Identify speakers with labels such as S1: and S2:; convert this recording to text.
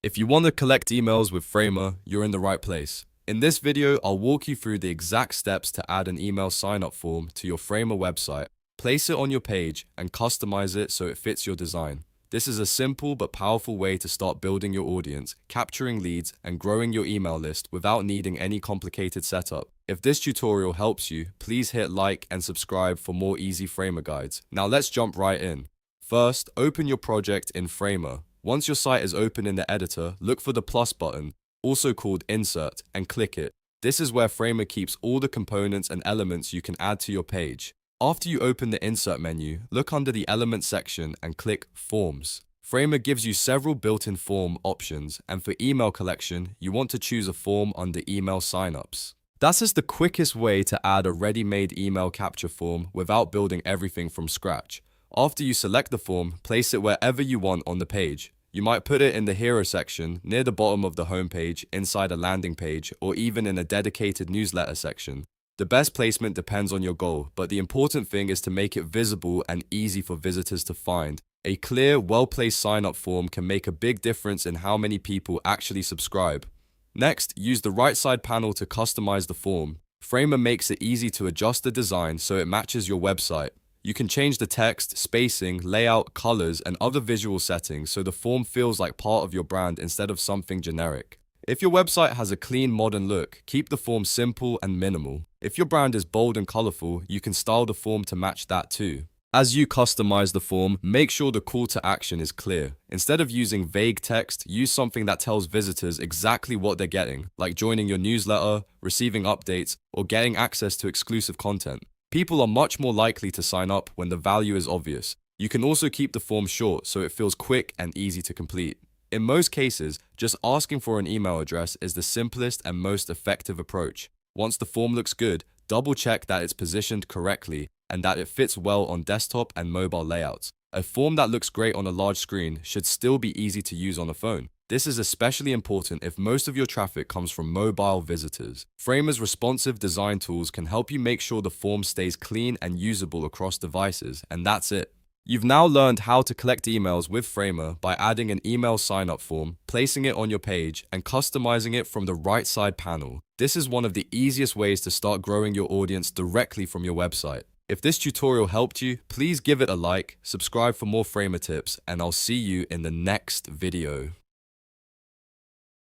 S1: If you want to collect emails with Framer, you're in the right place. In this video, I'll walk you through the exact steps to add an email sign-up form to your Framer website, place it on your page, and customize it so it fits your design. This is a simple but powerful way to start building your audience, capturing leads, and growing your email list without needing any complicated setup. If this tutorial helps you, please hit like and subscribe for more easy Framer guides. Now let's jump right in. First, open your project in Framer. Once your site is open in the editor, look for the plus button, also called Insert, and click it. This is where Framer keeps all the components and elements you can add to your page. After you open the Insert menu, look under the Elements section and click Forms. Framer gives you several built-in form options, and for email collection, you want to choose a form under Email Signups. That's just the quickest way to add a ready-made email capture form without building everything from scratch. After you select the form, place it wherever you want on the page. You might put it in the Hero section, near the bottom of the homepage, inside a landing page, or even in a dedicated newsletter section. The best placement depends on your goal, but the important thing is to make it visible and easy for visitors to find. A clear, well-placed sign-up form can make a big difference in how many people actually subscribe. Next, use the right side panel to customize the form. Framer makes it easy to adjust the design so it matches your website. You can change the text, spacing, layout, colors, and other visual settings so the form feels like part of your brand instead of something generic. If your website has a clean, modern look, keep the form simple and minimal. If your brand is bold and colorful, you can style the form to match that too. As you customize the form, make sure the call to action is clear. Instead of using vague text, use something that tells visitors exactly what they're getting, like joining your newsletter, receiving updates, or getting access to exclusive content. People are much more likely to sign up when the value is obvious. You can also keep the form short so it feels quick and easy to complete. In most cases, just asking for an email address is the simplest and most effective approach. Once the form looks good, double check that it's positioned correctly and that it fits well on desktop and mobile layouts. A form that looks great on a large screen should still be easy to use on a phone. This is especially important if most of your traffic comes from mobile visitors. Framer's responsive design tools can help you make sure the form stays clean and usable across devices, and that's it. You've now learned how to collect emails with Framer by adding an email sign-up form, placing it on your page, and customizing it from the right side panel. This is one of the easiest ways to start growing your audience directly from your website. If this tutorial helped you, please give it a like, subscribe for more Framer tips, and I'll see you in the next video.